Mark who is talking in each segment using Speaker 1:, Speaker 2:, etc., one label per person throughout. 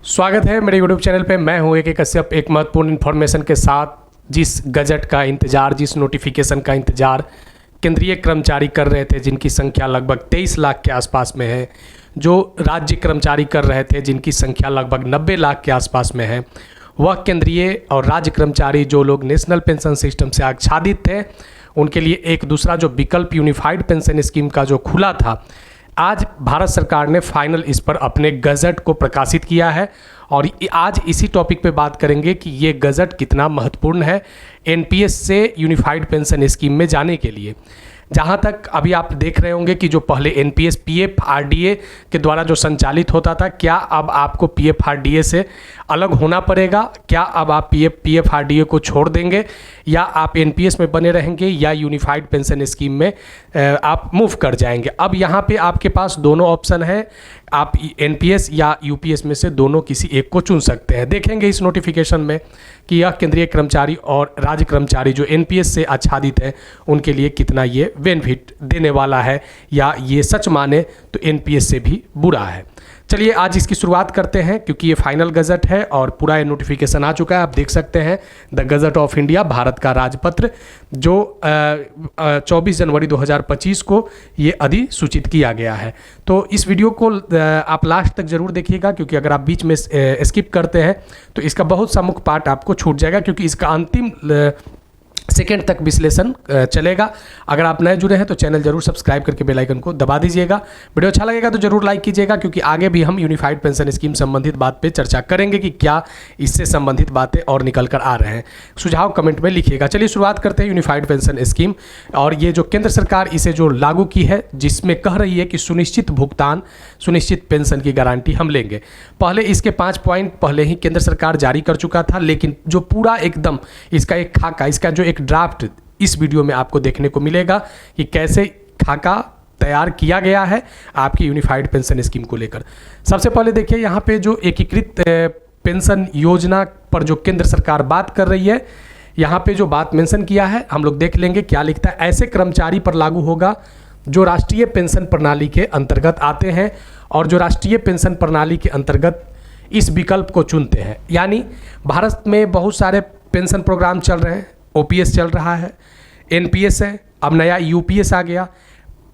Speaker 1: स्वागत है मेरे यूट्यूब चैनल पे। मैं हूं एक कश्यप, एक महत्वपूर्ण इन्फॉर्मेशन के साथ। जिस गजट का इंतज़ार, जिस नोटिफिकेशन का इंतज़ार केंद्रीय कर्मचारी कर रहे थे, जिनकी संख्या लगभग 23 लाख के आसपास में है, जो राज्य कर्मचारी कर रहे थे जिनकी संख्या लगभग 90 लाख के आसपास में है, वह केंद्रीय और राज्य कर्मचारी जो लोग नेशनल पेंशन सिस्टम से आच्छादित थे, उनके लिए एक दूसरा जो विकल्प यूनिफाइड पेंशन स्कीम का जो खुला था, आज भारत सरकार ने फाइनल इस पर अपने गजट को प्रकाशित किया है। और आज इसी टॉपिक पे बात करेंगे कि ये गजट कितना महत्वपूर्ण है एनपीएस से यूनिफाइड पेंशन स्कीम में जाने के लिए। जहाँ तक अभी आप देख रहे होंगे कि जो पहले एनपीएस पीएफ आरडीए के द्वारा जो संचालित होता था, क्या अब आपको पीएफ आरडीए से अलग होना पड़ेगा? क्या अब आप पीएफ आरडीए को छोड़ देंगे, या आप एनपीएस में बने रहेंगे, या यूनिफाइड पेंशन स्कीम में आप मूव कर जाएंगे? अब यहाँ पे आपके पास दोनों ऑप्शन है, आप एनपीएस या यूपीएस में से दोनों किसी एक को चुन सकते हैं। देखेंगे इस नोटिफिकेशन में कि यह केंद्रीय कर्मचारी और राज्य कर्मचारी जो एनपीएस से आच्छादित है उनके लिए कितना ये बेनिफिट देने वाला है, या ये सच माने तो एनपीएस से भी बुरा है। चलिए आज इसकी शुरुआत करते हैं, क्योंकि ये फाइनल गजट है और पूरा ये नोटिफिकेशन आ चुका है। आप देख सकते हैं the gazette of India, Bharat का राजपत्र, जो 24 जनवरी 2025 को ये अधिसूचित किया गया है। तो इस वीडियो को आप लास्ट तक जरूर देखिएगा, क्योंकि अगर आप बीच में स्किप करते हैं तो इसका बहुत सा मुख्य पार्ट आपको छूट जाएगा, क्योंकि इसका अंतिम सेकेंड तक विश्लेषण चलेगा। अगर आप नए जुड़े हैं तो चैनल जरूर सब्सक्राइब करके बेल आइकन को दबा दीजिएगा। वीडियो अच्छा लगेगा तो जरूर लाइक कीजिएगा, क्योंकि आगे भी हम यूनिफाइड पेंशन स्कीम संबंधित बात पे चर्चा करेंगे कि क्या इससे संबंधित बातें और निकल कर आ रहे हैं। सुझाव कमेंट में लिखिएगा। चलिए शुरुआत करते हैं यूनिफाइड पेंशन स्कीम। और ये जो केंद्र सरकार इसे जो लागू की है, जिसमें कह रही है कि सुनिश्चित भुगतान, सुनिश्चित पेंशन की गारंटी हम लेंगे। पहले इसके 5 पॉइंट पहले ही केंद्र सरकार जारी कर चुका था, लेकिन जो पूरा एकदम इसका एक खाका, इसका जो एक ड्राफ्ट इस वीडियो में आपको देखने को मिलेगा कि कैसे खाका तैयार किया गया है आपकी यूनिफाइड पेंशन स्कीम को लेकर। सबसे पहले देखिए यहाँ पे जो एकीकृत पेंशन योजना पर जो केंद्र सरकार बात कर रही है, यहाँ पे जो बात मेंशन किया है हम लोग देख लेंगे क्या लिखता है। ऐसे कर्मचारी पर लागू होगा जो राष्ट्रीय पेंशन प्रणाली के अंतर्गत आते हैं और जो राष्ट्रीय पेंशन प्रणाली के अंतर्गत इस विकल्प को चुनते हैं। यानी भारत में बहुत सारे पेंशन प्रोग्राम चल रहे हैं, ओपीएस चल रहा है, एनपीएस है, अब नया यूपीएस आ गया,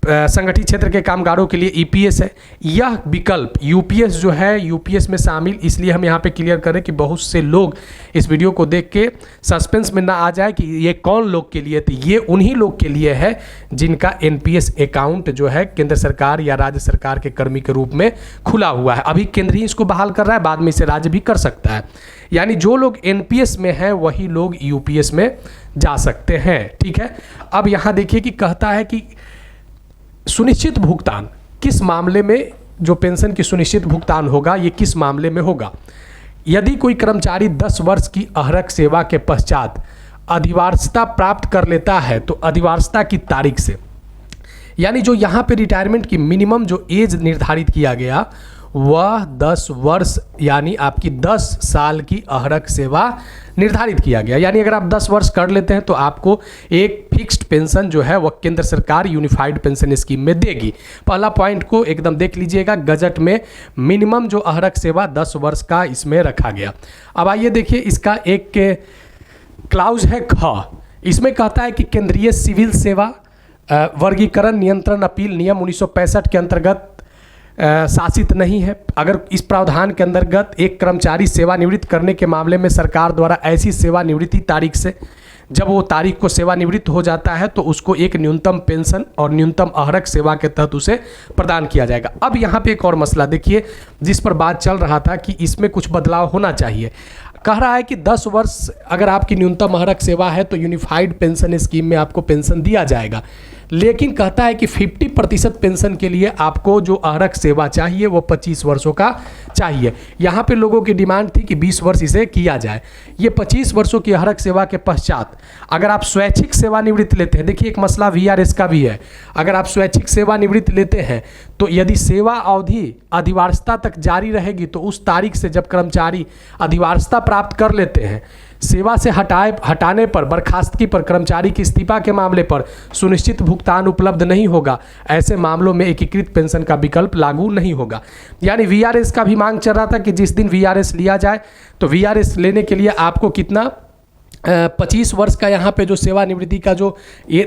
Speaker 1: संगठित क्षेत्र के कामगारों के लिए ईपीएस है। यह विकल्प यूपीएस जो है, यूपीएस में शामिल, इसलिए हम यहाँ पे क्लियर करें कि बहुत से लोग इस वीडियो को देख के सस्पेंस में ना आ जाए कि ये कौन लोग के लिए, तो ये उन्हीं लोग के लिए है जिनका एनपीएस अकाउंट जो है केंद्र सरकार या राज्य सरकार के कर्मी के रूप में खुला हुआ है। अभी केंद्र ही इसको बहाल कर रहा है, बाद में इसे राज्य भी कर सकता है। यानी जो लोग एनपीएस में हैं वही लोग यूपीएस में जा सकते हैं। ठीक है, अब यहाँ देखिए कि कहता है कि सुनिश्चित भुगतान किस मामले में, जो पेंशन की सुनिश्चित भुगतान होगा ये किस मामले में होगा? यदि कोई कर्मचारी 10 वर्ष की अहरक सेवा के पश्चात अधिवार्षता प्राप्त कर लेता है तो अधिवार्षता की तारीख से, यानी जो यहाँ पे रिटायरमेंट की मिनिमम जो एज निर्धारित किया गया वह 10 वर्ष, यानी आपकी 10 साल की अहरक सेवा निर्धारित किया गया। यानी अगर आप 10 वर्ष कर लेते हैं तो आपको एक फिक्स्ड पेंशन जो है वह केंद्र सरकार यूनिफाइड पेंशन स्कीम में देगी। पहला पॉइंट को एकदम देख लीजिएगा, गजट में मिनिमम जो अहरक सेवा 10 वर्ष का इसमें रखा गया। अब आइए देखिए इसका एक क्लाउज है ख, इसमें कहता है कि केंद्रीय सिविल सेवा वर्गीकरण नियंत्रण अपील नियम 1965 के अंतर्गत शासित नहीं है। अगर इस प्रावधान के अंतर्गत एक कर्मचारी सेवानिवृत्त करने के मामले में सरकार द्वारा ऐसी सेवानिवृत्ति तारीख से, जब वो तारीख को सेवानिवृत्त हो जाता है तो उसको एक न्यूनतम पेंशन और न्यूनतम अहरक सेवा के तहत उसे प्रदान किया जाएगा। अब यहाँ पे एक और मसला देखिए जिस पर बात चल रहा था कि इसमें कुछ बदलाव होना चाहिए। कह रहा है कि 10 वर्ष अगर आपकी न्यूनतम अहरक सेवा है तो यूनिफाइड पेंशन स्कीम में आपको पेंशन दिया जाएगा, लेकिन कहता है कि 50% पेंशन के लिए आपको जो अहरक सेवा चाहिए वो 25 वर्षों का चाहिए। यहाँ पे लोगों की डिमांड थी कि 20 वर्ष इसे किया जाए। ये 25 वर्षों की अहरक सेवा के पश्चात अगर आप स्वैच्छिक सेवानिवृत्त लेते हैं, देखिए एक मसला वीआरएस का भी है, अगर आप स्वैच्छिक सेवानिवृत्त लेते हैं तो यदि सेवा अवधि अधिवार्षता तक जारी रहेगी तो उस तारीख से जब कर्मचारी अधिवार्षता प्राप्त कर लेते हैं सेवा से हटाने पर, बर्खास्तगी पर, कर्मचारी के इस्तीफा के मामले पर सुनिश्चित भुगतान उपलब्ध नहीं होगा, ऐसे मामलों में एकीकृत पेंशन का विकल्प लागू नहीं होगा। यानी वीआरएस का भी मांग चल रहा था कि जिस दिन वीआरएस लिया जाए तो वीआरएस लेने के लिए आपको कितना 25 वर्ष का यहाँ पे जो सेवानिवृत्ति का जो ये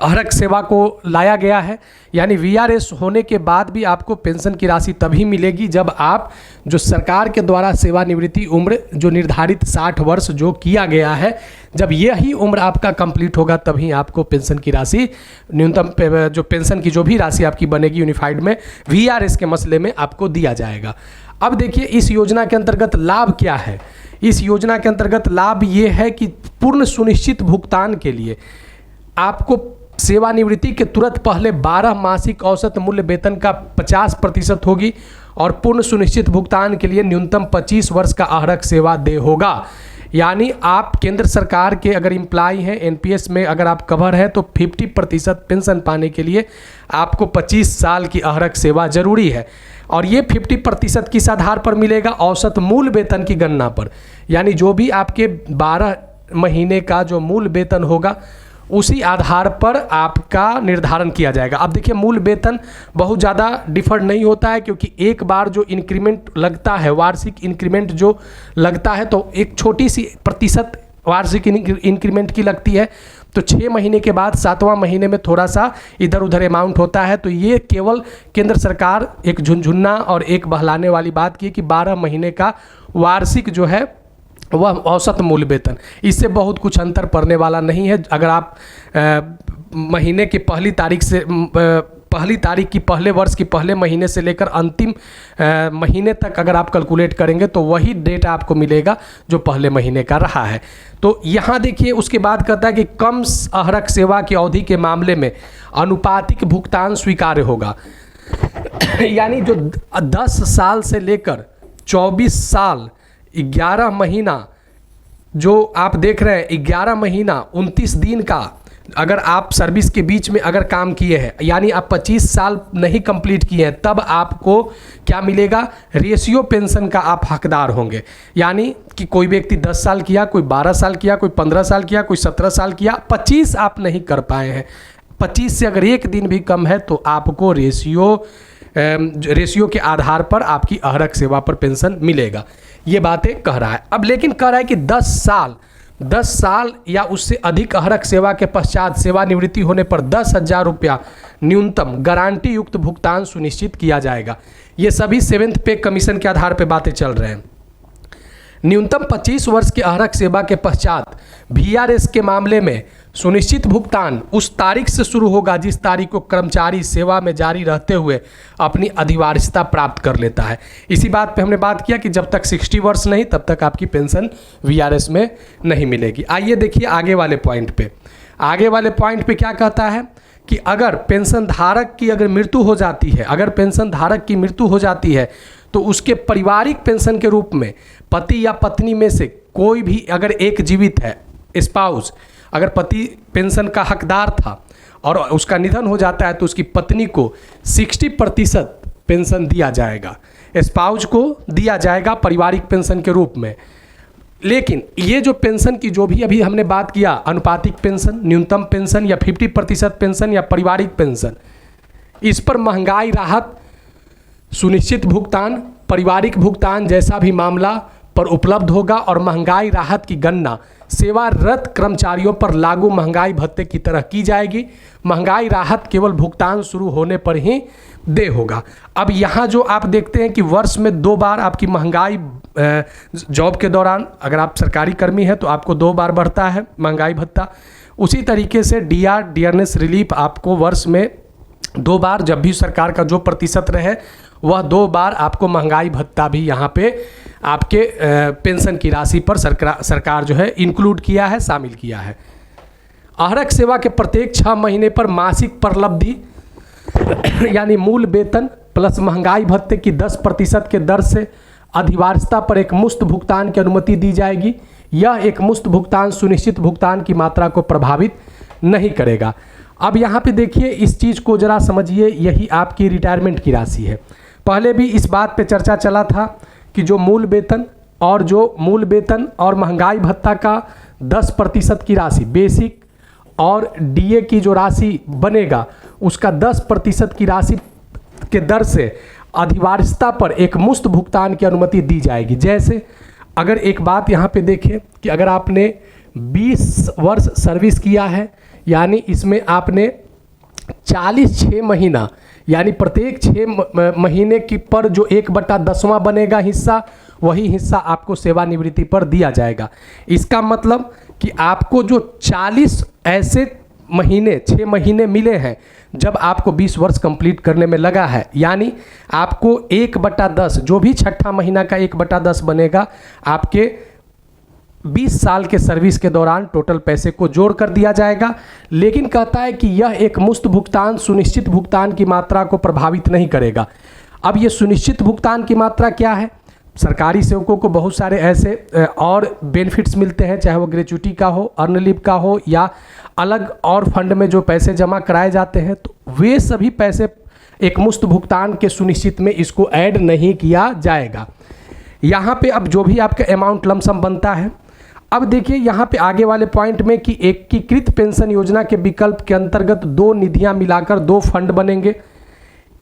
Speaker 1: अहरक सेवा को लाया गया है, यानी वीआरएस होने के बाद भी आपको पेंशन की राशि तभी मिलेगी जब आप जो सरकार के द्वारा सेवानिवृत्ति उम्र जो निर्धारित 60 वर्ष जो किया गया है, जब यही उम्र आपका कंप्लीट होगा तभी आपको पेंशन की राशि न्यूनतम जो पेंशन की जो भी राशि आपकी बनेगी यूनिफाइड में वीआरएस के मसले में आपको दिया जाएगा। अब देखिए इस योजना के अंतर्गत लाभ क्या है। इस योजना के अंतर्गत लाभ ये है कि पूर्ण सुनिश्चित भुगतान के लिए आपको सेवानिवृत्ति के तुरंत पहले 12 मासिक औसत मूल्य वेतन का 50% होगी और पूर्ण सुनिश्चित भुगतान के लिए न्यूनतम 25 वर्ष का अहरक सेवा देय होगा। यानी आप केंद्र सरकार के अगर एम्प्लॉय हैं, एनपीएस में अगर आप कवर है तो 50% पेंशन पाने के लिए आपको 25 साल की अहरक सेवा जरूरी है और ये 50% किस आधार पर मिलेगा, औसत मूल वेतन की गणना पर। यानी जो भी आपके 12 महीने का जो मूल वेतन होगा उसी आधार पर आपका निर्धारण किया जाएगा। अब देखिए मूल वेतन बहुत ज़्यादा डिफर नहीं होता है क्योंकि एक बार जो इंक्रीमेंट लगता है, वार्षिक इंक्रीमेंट जो लगता है तो एक छोटी सी प्रतिशत वार्षिक इंक्रीमेंट की लगती है, तो 6 महीने के बाद 7वां महीने में थोड़ा सा इधर उधर अमाउंट होता है। तो ये केवल केंद्र सरकार एक झुनझुना और एक बहलाने वाली बात की कि 12 महीने का वार्षिक जो है वह औसत मूल वेतन, इससे बहुत कुछ अंतर पड़ने वाला नहीं है। अगर आप महीने की पहली तारीख की पहले वर्ष की पहले महीने से लेकर अंतिम महीने तक अगर आप कैलकुलेट करेंगे तो वही डेट आपको मिलेगा जो पहले महीने का रहा है। तो यहाँ देखिए उसके बाद कहता है कि कम अहरक सेवा की अवधि के मामले में अनुपातिक भुगतान स्वीकार्य होगा। यानी जो 10 साल से लेकर 24 साल 11 महीना जो आप देख रहे हैं, 11 महीना 29 दिन का अगर आप सर्विस के बीच में अगर काम किए हैं, यानी आप 25 साल नहीं कंप्लीट किए हैं, तब आपको क्या मिलेगा, रेशियो पेंशन का आप हकदार होंगे। यानी कि कोई व्यक्ति 10 साल किया, कोई 12 साल किया, कोई 15 साल किया, कोई 17 साल किया, 25 आप नहीं कर पाए हैं, 25 से अगर एक दिन भी कम है तो आपको रेशियो के आधार पर आपकी अहरक सेवा पर पेंशन मिलेगा। ये बातें कह रहा है। अब लेकिन कह रहा है कि 10 साल या उससे अधिक अहरक सेवा के पश्चात सेवानिवृत्ति होने पर 10,000 रुपया न्यूनतम गारंटी युक्त भुगतान सुनिश्चित किया जाएगा। ये सभी 7th पे कमीशन के आधार पर बातें चल रहे हैं। न्यूनतम 25 वर्ष के अहरक सेवा के पश्चात वीआरएस के मामले में सुनिश्चित भुगतान उस तारीख से शुरू होगा जिस तारीख को कर्मचारी सेवा में जारी रहते हुए अपनी अधिवार्यता प्राप्त कर लेता है। इसी बात पे हमने बात किया कि जब तक 60 वर्ष नहीं तब तक आपकी पेंशन वीआरएस में नहीं मिलेगी। आइए देखिए आगे वाले पॉइंट पे। आगे वाले पॉइंट पे क्या कहता है कि अगर पेंशन धारक की अगर मृत्यु हो जाती है, अगर पेंशन धारक की मृत्यु हो जाती है तो उसके पारिवारिक पेंशन के रूप में पति या पत्नी में से कोई भी अगर एक जीवित है, स्पाउस, अगर पति पेंशन का हकदार था और उसका निधन हो जाता है तो उसकी पत्नी को 60% पेंशन दिया जाएगा, स्पाउस को दिया जाएगा पारिवारिक पेंशन के रूप में। लेकिन ये जो पेंशन की जो भी अभी हमने बात किया, अनुपातिक पेंशन, न्यूनतम पेंशन या 50% पेंशन या पारिवारिक पेंशन, इस पर महंगाई राहत, सुनिश्चित भुगतान, पारिवारिक भुगतान जैसा भी मामला पर उपलब्ध होगा और महंगाई राहत की गणना सेवारत कर्मचारियों पर लागू महंगाई भत्ते की तरह की जाएगी। महंगाई राहत केवल भुगतान शुरू होने पर ही देय होगा। अब यहाँ जो आप देखते हैं कि वर्ष में 2 बार आपकी महंगाई जॉब के दौरान अगर आप सरकारी कर्मी हैं तो आपको 2 बार बढ़ता है महंगाई भत्ता। उसी तरीके से डियरनेस रिलीफ आपको वर्ष में 2 बार, जब भी सरकार का जो प्रतिशत रहे वह 2 बार आपको महंगाई भत्ता भी यहाँ पे आपके पेंशन की राशि पर सरकार जो है इंक्लूड किया है, शामिल किया है। अहरक सेवा के प्रत्येक 6 महीने पर मासिक परलब्धि यानी मूल वेतन प्लस महंगाई भत्ते की 10% के दर से अधिवार्यता पर एक मुश्त भुगतान की अनुमति दी जाएगी। यह एक मुश्त भुगतान सुनिश्चित भुगतान की मात्रा को प्रभावित नहीं करेगा। अब यहाँ पे देखिए इस चीज़ को ज़रा समझिए, यही आपकी रिटायरमेंट की राशि है। पहले भी इस बात पे चर्चा चला था कि जो मूल वेतन और जो मूल वेतन और महंगाई भत्ता का 10% की राशि, बेसिक और डीए की जो राशि बनेगा उसका 10% की राशि के दर से अधिवार्षता पर एक मुश्त भुगतान की अनुमति दी जाएगी। जैसे अगर एक बात यहाँ पे देखें कि अगर आपने 20 वर्ष सर्विस किया है, यानी इसमें आपने 6 महीना, यानी प्रत्येक 6 महीने की पर जो 1/10वां बनेगा हिस्सा, वही हिस्सा आपको सेवानिवृत्ति पर दिया जाएगा। इसका मतलब कि आपको जो 40 ऐसे महीने 6 महीने मिले हैं जब आपको 20 वर्ष कंप्लीट करने में लगा है, यानी आपको 1/10 जो भी छठा महीना का 1/10 बनेगा आपके 20 साल के सर्विस के दौरान टोटल पैसे को जोड़ कर दिया जाएगा। लेकिन कहता है कि यह एक मुश्त भुगतान सुनिश्चित भुगतान की मात्रा को प्रभावित नहीं करेगा। अब ये सुनिश्चित भुगतान की मात्रा क्या है? सरकारी सेवकों को बहुत सारे ऐसे और बेनिफिट्स मिलते हैं, चाहे वो ग्रेच्युटी का हो, अर्न लीव का हो या अलग और फंड में जो पैसे जमा कराए जाते हैं, तो वे सभी पैसे एक मुश्त भुगतान के सुनिश्चित में इसको ऐड नहीं किया जाएगा। यहाँ पे अब जो भी आपका अमाउंट लमसम बनता है, अब देखिए यहाँ पे आगे वाले पॉइंट में कि एकीकृत पेंशन योजना के विकल्प के अंतर्गत 2 निधियाँ मिलाकर 2 फंड बनेंगे।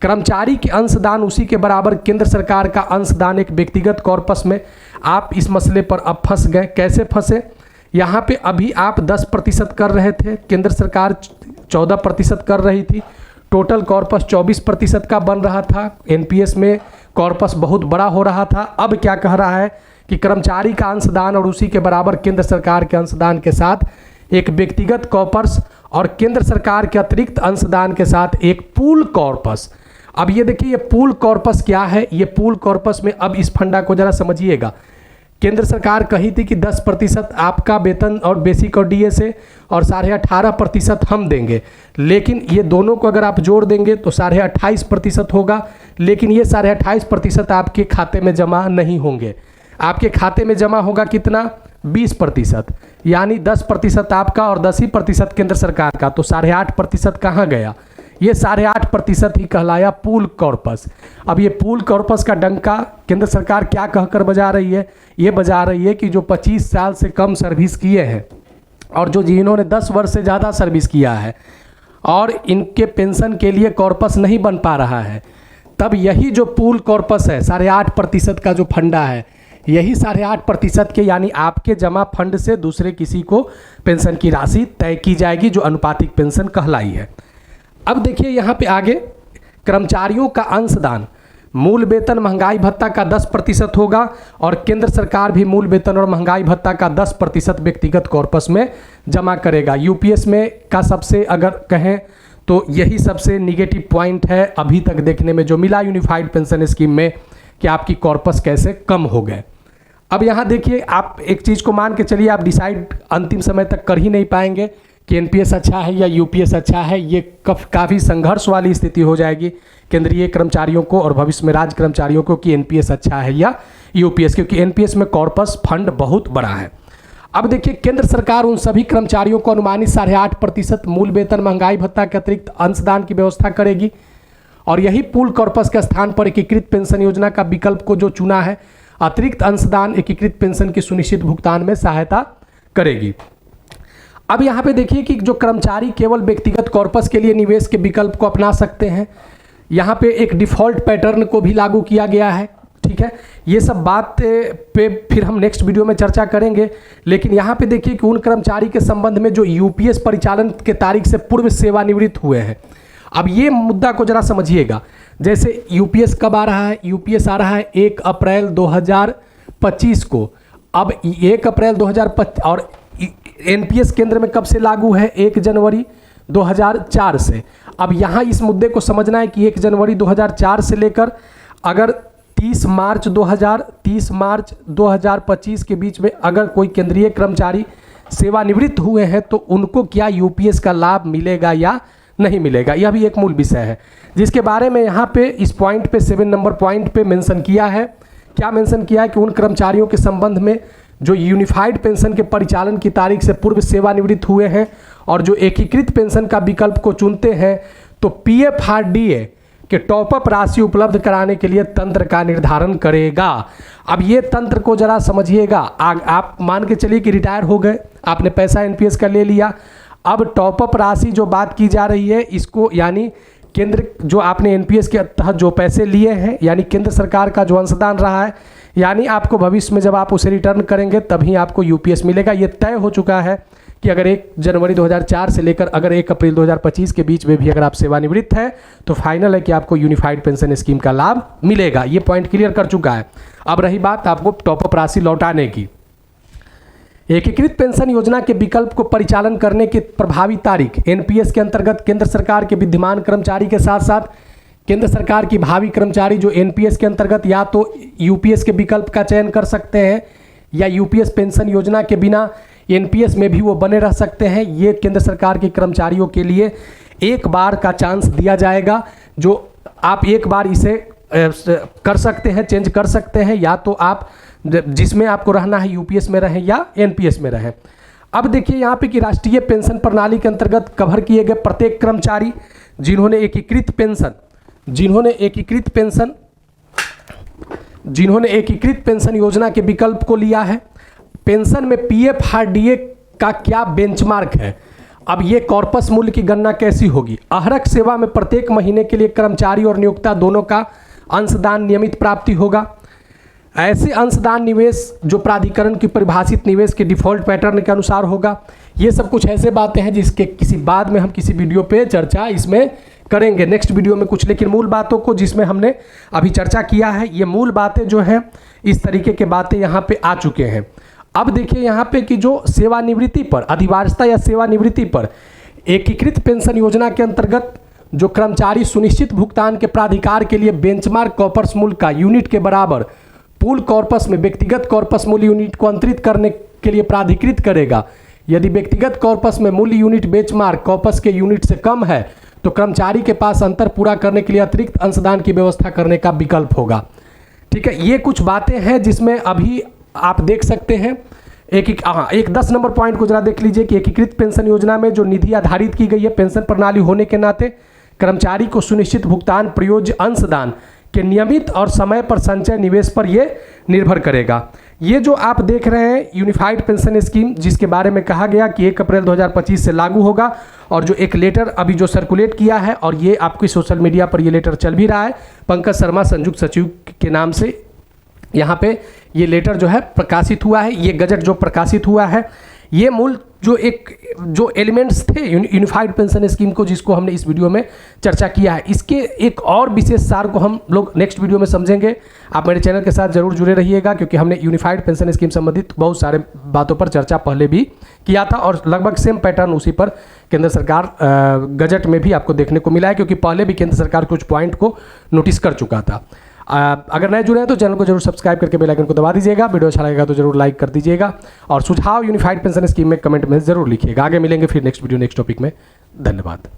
Speaker 1: कर्मचारी के अंशदान उसी के बराबर केंद्र सरकार का अंशदान एक व्यक्तिगत कॉर्पस में। आप इस मसले पर अब फंस गए। कैसे फंसे? यहाँ पे अभी आप 10% कर रहे थे, केंद्र सरकार 14% कर रही थी, टोटल कॉर्पस 24% का बन रहा था। एनपीएस में कॉर्पस बहुत बड़ा हो रहा था। अब क्या कह रहा है कि कर्मचारी का अंशदान और उसी के बराबर केंद्र सरकार के अंशदान के साथ एक व्यक्तिगत कॉर्पस और केंद्र सरकार के अतिरिक्त अंशदान के साथ एक पूल कॉर्पस। अब ये देखिए, ये पूल कॉर्पस क्या है? ये पूल कॉर्पस में अब इस फंडा को जरा समझिएगा। केंद्र सरकार कही थी कि 10% आपका वेतन और बेसिक और डीए से और 18.5% हम देंगे, लेकिन ये दोनों को अगर आप जोड़ देंगे तो 28.5% होगा। लेकिन ये 28.5% आपके खाते में जमा नहीं होंगे। आपके खाते में जमा होगा कितना? 20%, यानी 10% आपका और 10% केंद्र सरकार का, तो 8.5% कहाँ गया? ये 8.5% ही कहलाया पूल कॉर्पस। अब ये पूल कॉर्पस का डंका केंद्र सरकार क्या कहकर बजा रही है? ये बजा रही है कि जो 25 साल से कम सर्विस किए हैं और जो जिन्होंने 10 वर्ष से ज़्यादा सर्विस किया है और इनके पेंशन के लिए कॉर्पस नहीं बन पा रहा है, तब यही जो पूल कॉर्पस है 8.5% का जो फंडा है, यही 8.5% के यानी आपके जमा फंड से दूसरे किसी को पेंशन की राशि तय की जाएगी, जो अनुपातिक पेंशन कहलाई है। अब देखिए यहाँ पे आगे, कर्मचारियों का अंशदान मूल वेतन महंगाई भत्ता का 10% होगा और केंद्र सरकार भी मूल वेतन और महंगाई भत्ता का 10% व्यक्तिगत कॉर्पस में जमा करेगा। यूपीएस में का सबसे अगर कहें तो यही सबसे निगेटिव पॉइंट है अभी तक देखने में जो मिला यूनिफाइड पेंशन स्कीम में, कि आपकी कॉर्पस कैसे कम हो गए। अब यहाँ देखिए, आप एक चीज़ को मान के चलिए, आप डिसाइड अंतिम समय तक कर ही नहीं पाएंगे कि एनपीएस अच्छा है या यूपीएस अच्छा है। ये काफ़ी संघर्ष वाली स्थिति हो जाएगी केंद्रीय कर्मचारियों को और भविष्य में राज्य कर्मचारियों को कि एनपीएस अच्छा है या यूपीएस, क्योंकि एनपीएस में कॉर्पस फंड बहुत बड़ा है। अब देखिए, केंद्र सरकार उन सभी कर्मचारियों को अनुमानित 8.5% मूल वेतन महंगाई भत्ता के अतिरिक्त अंशदान की व्यवस्था करेगी और यही पूल कॉर्पस के स्थान पर एकीकृत पेंशन योजना का विकल्प को जो चुना है, अतिरिक्त अंशदान एकीकृत पेंशन की सुनिश्चित भुगतान में सहायता करेगी। अब यहाँ पे देखिए कि जो कर्मचारी केवल व्यक्तिगत कॉर्पस के लिए निवेश के विकल्प को अपना सकते हैं, यहाँ पे एक डिफ़ॉल्ट पैटर्न को भी लागू किया गया है। ठीक है, ये सब बात पे फिर हम नेक्स्ट वीडियो में चर्चा करेंगे। लेकिन यहाँ पे देखिए कि उन कर्मचारी के संबंध में जो यूपीएस परिचालन के तारीख से पूर्व सेवानिवृत्त हुए हैं। अब ये मुद्दा को जरा समझिएगा। जैसे यूपीएस कब आ रहा है? यूपीएस आ रहा है 1 अप्रैल 2025 को। अब 1 अप्रैल 2025 और एनपीएस केंद्र में कब से लागू है? 1 जनवरी 2004 से। अब यहाँ इस मुद्दे को समझना है कि 1 जनवरी 2004 से लेकर अगर 30 मार्च 2025 के बीच में अगर कोई केंद्रीय कर्मचारी सेवानिवृत्त हुए हैं तो उनको क्या यूपीएस का लाभ मिलेगा या नहीं मिलेगा, यह भी एक मूल विषय है जिसके बारे में यहाँ पे इस पॉइंट पे 7 नंबर पॉइंट पे मेंशन किया है। क्या मेंशन किया है कि उन कर्मचारियों के संबंध में जो यूनिफाइड पेंशन के परिचालन की तारीख से पूर्व सेवानिवृत्त हुए हैं और जो एकीकृत पेंशन का विकल्प को चुनते हैं, तो कि टॉपअप राशि उपलब्ध कराने के लिए तंत्र का निर्धारण करेगा। अब ये तंत्र को जरा समझिएगा। आप मान के चलिए कि रिटायर हो गए, आपने पैसा एनपीएस का ले लिया। अब टॉपअप राशि जो बात की जा रही है, इसको यानी केंद्र जो आपने एनपीएस के तहत जो पैसे लिए हैं, यानी केंद्र सरकार का जो अंशदान रहा है, यानी आपको भविष्य में जब आप उसे रिटर्न करेंगे तभी आपको यूपीएस मिलेगा। ये तय हो चुका है कि अगर 1 जनवरी 2004 से लेकर अगर 1 अप्रैल 2025 के बीच में भी अगर आप सेवानिवृत्त हैं तो फाइनल है कि आपको यूनिफाइड पेंशन स्कीम का लाभ मिलेगा। ये पॉइंट क्लियर कर चुका है। अब रही बात आपको टॉपअप राशि लौटाने की। एकीकृत पेंशन योजना के विकल्प को परिचालन करने की प्रभावी तारीख एनपीएस के अंतर्गत केंद्र सरकार के विद्यमान कर्मचारी के साथ साथ केंद्र सरकार की भावी कर्मचारी जो एनपीएस के अंतर्गत या तो यूपीएस के विकल्प का चयन कर सकते हैं या यूपीएस पेंशन योजना के बिना एनपीएस में भी वो बने रह सकते हैं। ये केंद्र सरकार के कर्मचारियों के लिए एक बार का चांस दिया जाएगा, जो आप एक बार इसे कर सकते हैं, चेंज कर सकते हैं, या तो आप जिसमें आपको रहना है यूपीएस में रहें या एनपीएस में रहें। अब देखिए यहाँ पे कि राष्ट्रीय पेंशन प्रणाली के अंतर्गत कवर किए गए प्रत्येक कर्मचारी जिन्होंने एकीकृत पेंशन योजना के विकल्प को लिया है, पेंशन में पीएफआरडीए का क्या बेंचमार्क है। अब ये कॉर्पस मूल्य की गणना कैसी होगी। अहरक सेवा में प्रत्येक महीने के लिए कर्मचारी और नियोक्ता दोनों का अंशदान नियमित प्राप्ति होगा। ऐसे अंशदान निवेश जो प्राधिकरण की परिभाषित निवेश के डिफॉल्ट पैटर्न के अनुसार होगा। ये सब कुछ ऐसे बातें हैं जिसके किसी बाद में हम किसी वीडियो पे चर्चा इसमें करेंगे, नेक्स्ट वीडियो में कुछ। लेकिन मूल बातों को जिसमें हमने अभी चर्चा किया है, ये मूल बातें जो हैं इस तरीके के बातें यहाँ पे आ चुके हैं। अब देखिए यहाँ पे कि जो सेवानिवृत्ति पर अधिवार्यता या सेवानिवृत्ति पर एकीकृत पेंशन योजना के अंतर्गत जो कर्मचारी सुनिश्चित भुगतान के प्राधिकार के लिए बेंचमार्क कॉर्पस मूल्य का यूनिट के बराबर पूल कॉर्पस में व्यक्तिगत कॉर्पस मूल्य यूनिट को अंतरित करने के लिए प्राधिकृत करेगा। यदि व्यक्तिगत कॉर्पस में मूल्य यूनिट बेंचमार्क कॉर्पस के यूनिट से कम है तो कर्मचारी के पास अंतर पूरा करने के लिए अतिरिक्त अंशदान की व्यवस्था करने का विकल्प होगा। ठीक है, ये कुछ बातें हैं जिसमें अभी आप देख सकते हैं। एक 10 नंबर पॉइंट को जरा देख लीजिए कि एकीकृत पेंशन योजना में जो निधि आधारित की गई है पेंशन प्रणाली होने के नाते कर्मचारी को सुनिश्चित भुगतान प्रयोज्य अंशदान के नियमित और समय पर संचय निवेश पर यह निर्भर करेगा। ये जो आप देख रहे हैं यूनिफाइड पेंशन स्कीम, जिसके बारे में कहा गया कि 1 अप्रैल 2025 से लागू होगा, और जो एक लेटर अभी जो सर्कुलेट किया है और ये आपकी सोशल मीडिया पर ये लेटर चल भी रहा है, पंकज शर्मा संयुक्त सचिव के नाम से यहाँ पे ये लेटर जो है प्रकाशित हुआ है। ये गजट जो प्रकाशित हुआ है, ये मूल जो एलिमेंट्स थे यूनिफाइड पेंशन स्कीम को, जिसको हमने इस वीडियो में चर्चा किया है, इसके एक और विशेष सार को हम लोग नेक्स्ट वीडियो में समझेंगे। आप मेरे चैनल के साथ जरूर जुड़े रहिएगा, क्योंकि हमने यूनिफाइड पेंशन स्कीम संबंधित बहुत सारे बातों पर चर्चा पहले भी किया था और लगभग सेम पैटर्न उसी पर केंद्र सरकार गजट में भी आपको देखने को मिला है, क्योंकि पहले भी केंद्र सरकार कुछ पॉइंट को नोटिस कर चुका था। अगर नए जुड़े हैं तो चैनल को जरूर सब्सक्राइब करके बेल आइकन को दबा दीजिएगा। वीडियो अच्छा लगेगा तो जरूर लाइक कर दीजिएगा और सुझाव यूनिफाइड पेंशन स्कीम में कमेंट में जरूर लिखिएगा। आगे मिलेंगे फिर नेक्स्ट वीडियो नेक्स्ट टॉपिक में। धन्यवाद।